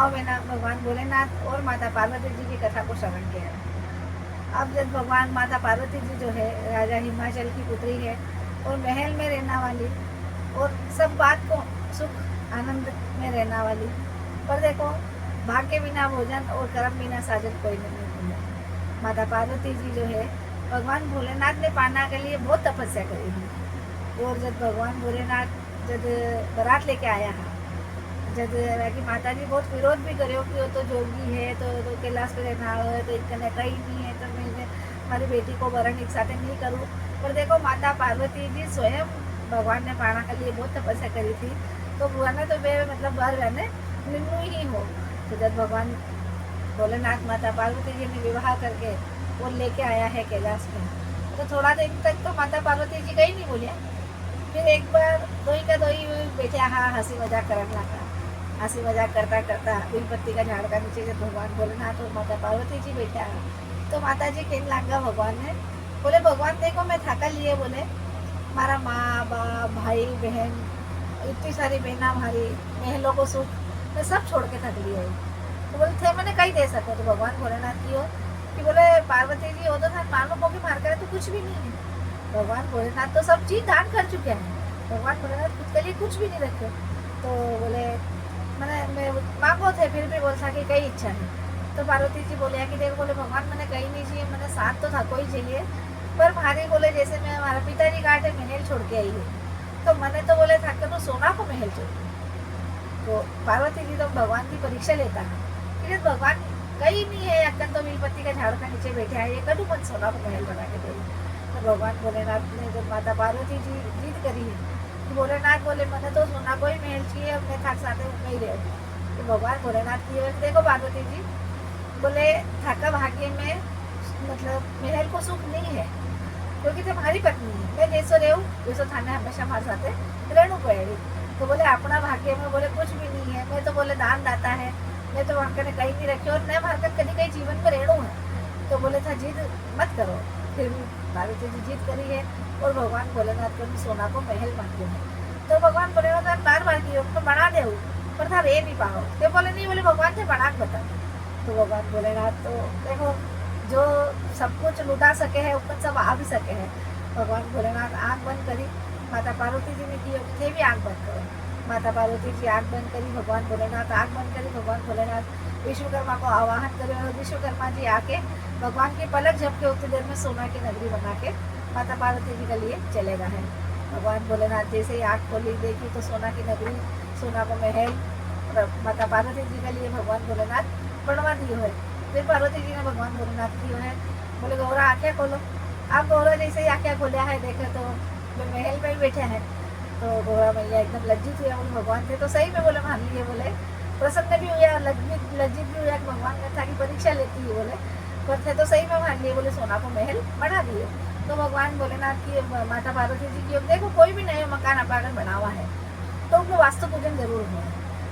आओ मैंने भगवान भोलेनाथ और माता पार्वती जी की कथा को श्रवण किया। अब जब भगवान माता पार्वती जी जो है राजा हिमाचल की पुत्री है और महल में रहने वाली और सब बात को सुख आनंद में रहने वाली, पर देखो भाग्य बिना भोजन और कर्म बिना साजन कोई नहीं है। माता पार्वती जी जो है भगवान भोलेनाथ ने पाना के लिए बहुत तपस्या करी है। और जब भगवान भोलेनाथ जब बारात लेके आया है, जब की माता जी बहुत विरोध भी करो कि वो तो जोगी है तो कैलाश पे रहना है तो इतने कहीं नहीं है तो मैं हमारी बेटी को वरण एक साथ नहीं करूँ। पर देखो माता पार्वती जी स्वयं भगवान ने पाना के लिए बहुत तपस्या करी थी, तो भगवान तो वे मतलब वर रहने निन्नू ही हो। तो जब भगवान भोलेनाथ माता पार्वती जी ने विवाह करके वो लेके आया है कैलाश में, तो थोड़ा दिन तक तो माता पार्वती जी कहीं नहीं बोले। फिर एक बार दोई का दोई बैठे हाँ हंसी मजाक करने लगा। हंसी मजाक करता करता बेलपत्ती का झाड़ का नीचे जब भगवान भोलेनाथ और माता पार्वती जी बैठे हैं, तो माता जी कहने लगा भगवान ने, बोले भगवान देखो मैं थका लिए, बोले हमारा माँ बाप भाई बहन इतनी सारी बहना हमारी महलों को सुख मैं सब छोड़ के थक लिया है। तो बोले थे मैंने कहीं दे सको, तो भगवान भोलेनाथ की हो कि बोले पार्वती जी हो तो था मानो को भी मार करे तो कुछ भी नहीं है। भगवान भोलेनाथ तो सब चीज दान कर चुके हैं, भगवान भोलेनाथ खुद के लिए कुछ भी नहीं रखे। तो बोले मैंने मैं मांगो थे फिर भी बोल था कि कई इच्छा है। तो पार्वती जी बोले कि देखो, बोले भगवान मैंने कहीं नहीं चाहिए, मैंने साथ तो था कोई चाहिए, पर भारी बोले जैसे मैं हमारा पिताजी काटे महल छोड़ के आई है, तो मैंने तो बोले था कि तो सोना को महल चाहिए। तो पार्वती जी तो भगवान की परीक्षा लेता है कि भगवान कहीं नहीं है, अक्कन तो बेलपत्ती का झाड़ का नीचे बैठे हैं, ये कटू मत सोना को महल बना के दे। तो भगवान भोलेनाथ ने जब माता पार्वती जी जीत करी है, तो भोलेनाथ बोले मैंने तो सोना को ही महल चाहिए, अपने थाक साथे नहीं रहे। तो भगवान भोलेनाथ की देखो पार्वती जी बोले थाका भाग्य में मतलब महल को सुख नहीं है, क्योंकि तुम्हारी पत्नी है, मैं जैसो रहूँ वैसो थाने हमेशा हमारे साथ रहना पड़ेगी। तो बोले अपना भाग्य में बोले कुछ भी नहीं है, मैं तो बोले दान दाता है, मैं तो वहाँ कहीं नहीं रखी और न वहाँ कहीं कहीं जीवन में रहना है। तो बोले था जीत मत करो, फिर भी पार्वती जी जीत करी है और भगवान भोलेनाथ को सोना को महल मांगे है। तो भगवान भोलेनाथ बार बार की तो बना दे पर था रे नहीं पाओ, तो बोले नहीं, बोले भगवान से बना बता। तो भगवान भोलेनाथ तो देखो जो सब कुछ लुटा सके है ऊपर सब आ भी सके है। भगवान भोलेनाथ आँख बंद करी, माता पार्वती जी ने की थे भी आँख बंद करो। माता पार्वती जी आँख बंद करी, भगवान भोलेनाथ आँख बंद करी, भगवान भोलेनाथ विश्वकर्मा को आवाहन करे और विश्वकर्मा जी आके भगवान की पलक झपके उतनी देर में सोना की नगरी बना के माता पार्वती जी के लिए चले गए हैं। भगवान भोलेनाथ जैसे ही आँख खोली देखी तो सोना की नगरी, सोना को महल माता पार्वती जी के लिए भगवान भोलेनाथ बनवा दिए है। फिर पार्वती जी ने भगवान भोलेनाथ की है बोले गौरा आँखें खोलो। आप गौरा जैसे ही आँखें खोलिया है देखे तो महल में ही बैठे हैं। तो गौरा मैया एकदम लज्जित हुआ, बोले भगवान थे तो सही में बोले मान लिए, बोले प्रसन्न भी हुआ लज्जित भी हुआ कि भगवान ने था कि परीक्षा लेती है, बोले पर थे तो सही में मान लिए, बोले सोना को महल बना दिए। तो भगवान भोलेनाथ की माता पार्वती जी की देखो कोई भी नया मकान आप अगर बना हुआ है तो उनको वास्तु पूजन जरूर हो,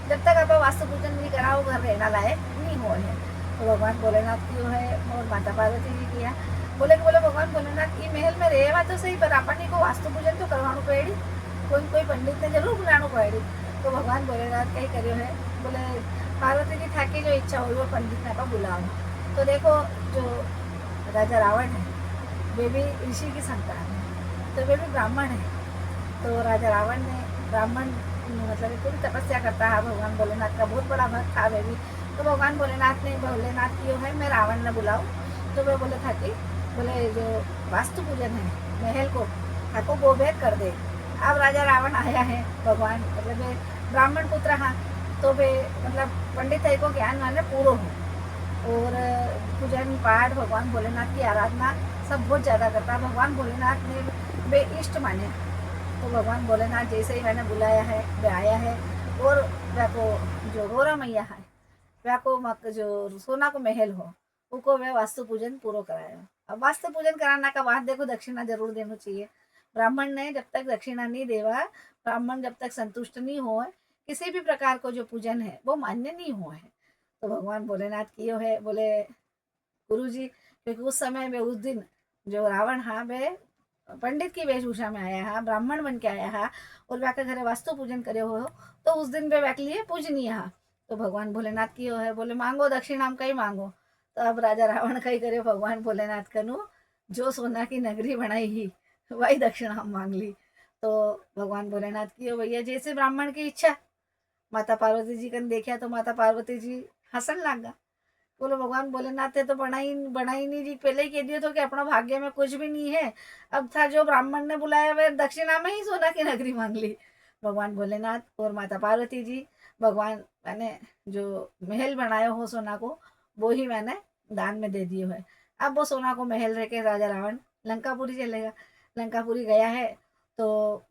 जब तक आप वास्तु पूजन नहीं कराओ घर रहना लायक नहीं हो है। तो भगवान भोलेनाथ की है और माता पार्वती जी किया बोले कि बोले भगवान भोलेनाथ की महल में रहेगा तो सही, पर अपन को वास्तु पूजन तो करवाना पड़ेगी, कोई कोई पंडित ने जरूर बुलाना पड़ेगी। तो भगवान भोलेनाथ कहीं करियो है, बोले पार्वती जी था कि जो इच्छा हुई वो पंडित ने बुलाओ। तो देखो जो राजा रावण है वे भी ऋषि की संतान है, तो वे भी ब्राह्मण है। तो राजा रावण ने ब्राह्मण मतलब पूरी तपस्या करता है, भगवान भोलेनाथ का बहुत बड़ा भक्त था वे भी। तो भगवान भोलेनाथ ने भोलेनाथ की है मैं रावण ने बुलाऊँ, तो वे बोले था कि बोले जो वास्तु पूजन है महल को ठाको गोभेद कर दे। अब राजा रावण आया है, भगवान मतलब ब्राह्मण पुत्र हाँ, तो वे मतलब पंडित है को ज्ञान वाले पूरो हो और पूजन पाठ भगवान भोलेनाथ की आराधना सब बहुत ज़्यादा करता है। भगवान भोलेनाथ ने वे इष्ट माने। तो भगवान भोलेनाथ जैसे ही मैंने बुलाया है वे आया है और वे को जो गौरा मैया है वे को जो सोना को महल हो उनको वे वास्तु पूजन पूरा कराया। अब वास्तु पूजन कराना का बाद देखो दक्षिणा जरूर देना चाहिए। ब्राह्मण ने जब तक दक्षिणा नहीं देवा, ब्राह्मण जब तक संतुष्ट नहीं हो किसी भी प्रकार को जो पूजन है वो मान्य नहीं हुआ है। तो भगवान भोलेनाथ की है बोले गुरु जी, क्योंकि उस समय में उस दिन जो रावण हाँ वे पंडित की वेशभूषा में आया है, ब्राह्मण बन के आया है और व्याके घरे वास्तु पूजन करे हो, तो उस दिन वे व्याके लिए पूजनीय है। तो भगवान भोलेनाथ की है, बोले मांगो दक्षिणाम कई मांगो। तो अब राजा रावण कई करे भगवान भोलेनाथ कनु, जो सोना की नगरी बनाई ही वही दक्षिणाम मांग ली। तो भगवान भोलेनाथ की हो भैया जैसे ब्राह्मण की इच्छा। माता पार्वती जी कन देखा तो माता पार्वती जी हंसन लगा। बोलो भगवान भोलेनाथ ने तो बनाई नहीं जी, पहले ही कह दिया तो कि अपना भाग्य में कुछ भी नहीं है। अब था जो ब्राह्मण ने बुलाया वह दक्षिणा में ही सोना की नगरी मांग ली। भगवान भोलेनाथ और माता पार्वती जी, भगवान मैंने जो महल बनाया हो सोना को वो ही मैंने दान में दे दिए है। अब वो सोना को महल रह के राजा रावण लंकापुरी चलेगा। लंकापुरी गया है तो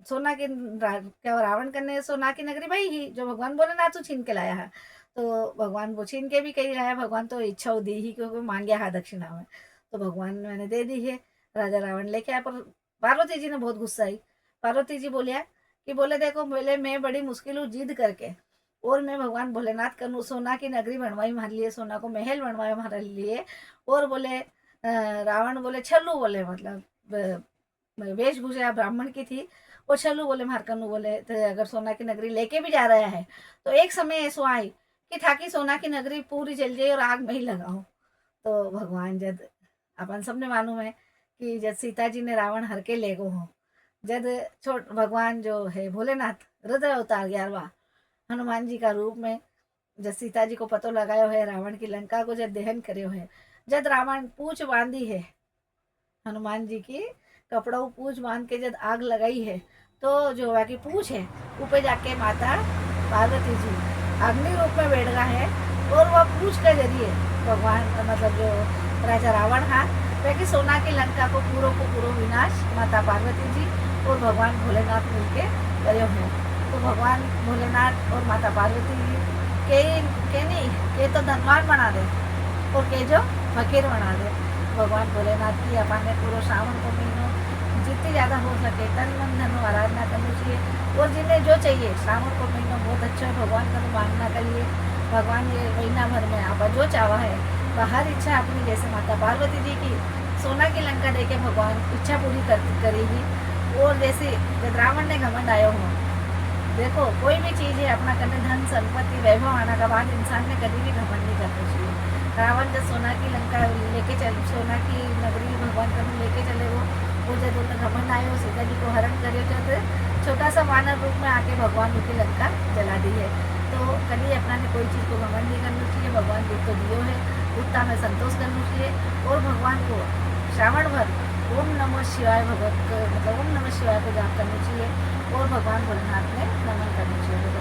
सोना की क्या रावण करने सोना की नगरी भाई ही जो भगवान भोलेनाथ छीन के लाया है। तो भगवान वो छीन के भी कही रहा है, भगवान तो इच्छा दी ही क्योंकि मांगे हा दक्षिणा में। तो भगवान मैंने दे दी है। राजा रावण लेके आया पर पार्वती जी ने बहुत गुस्सा आई। पार्वती जी बोलिया कि बोले देखो बोले मैं बड़ी मुश्किल हूँ जिद करके और मैं भगवान भोलेनाथ का सोना की नगरी बनवाई हमारे लिए, सोना को महल बनवाए हमारे लिए। और बोले रावण बोले छल्लू बोले मतलब वेशभूषा ब्राह्मण की थी। वो छल्लू बोले मारकनू बोले तो अगर सोना की नगरी लेके भी जा रहा है तो एक समय ऐसा आई कि ताकि सोना की नगरी पूरी जल जाए और आग में ही लगाओ। तो भगवान जब अपन सबने मालूम है कि जब सीता जी ने रावण हर के ले गो हो, जब छोट भगवान जो है भोलेनाथ रुद्र अवतार 11वां हनुमान जी का रूप में जब सीता जी को पतो लगायो है, रावण की लंका को जब दहन करो है, जब रावण पूछ बांधी है हनुमान जी की, कपड़ा पूछ बांध के जब आग लगाई है तो जो है कि पूछ है ऊपर जाके माता पार्वती जी अग्नि रूप में बैठ रहा है। और वह पूछ के जरिए भगवान मतलब जो राजा रावण था वह की सोना की लंका को पूरो विनाश माता पार्वती जी और भगवान भोलेनाथ मिलके करे हैं। तो भगवान भोलेनाथ और माता पार्वती जी के नहीं के तो धनवान बना दे और के जो फकीर बना दे। भगवान भोलेनाथ की अपन ने पूरा श्रावण को महीनों जितनी ज़्यादा हो सके तन मन धन आराधना करनी चाहिए। और जिन्हें जो चाहिए श्रावण को महीना बहुत अच्छा है, भगवान का मांगना करिए। भगवान ये महीना भर में आप जो चावा है वह हर इच्छा अपनी जैसे माता पार्वती जी की सोना की लंका देके भगवान इच्छा पूरी करेगी। और जैसे रावण ने घमंड आयो हो, देखो कोई भी चीज़ है अपना करने धन संपत्ति वैभव आने के बाद इंसान ने कभी भी घमंड नहीं करना चाहिए। रावण जब सोना की लंका लेके चल सोना की नगरी भगवान का लेके चले वो जब उन्हें घमंड आयो सीता जी को हरण करे जब छोटा सा मानव रूप में आके भगवान उनकी लंका जला दी है। तो कभी अपना ने कोई चीज़ को घमंड नहीं करना चाहिए। भगवान जी तो दियो है उतना में संतोष करना चाहिए और भगवान को श्रावण भर ओम नमः शिवाय भगवत मतलब ओम नमः शिवाय को जाप करनी चाहिए और भगवान भोलेनाथ में नमन करना चाहिए।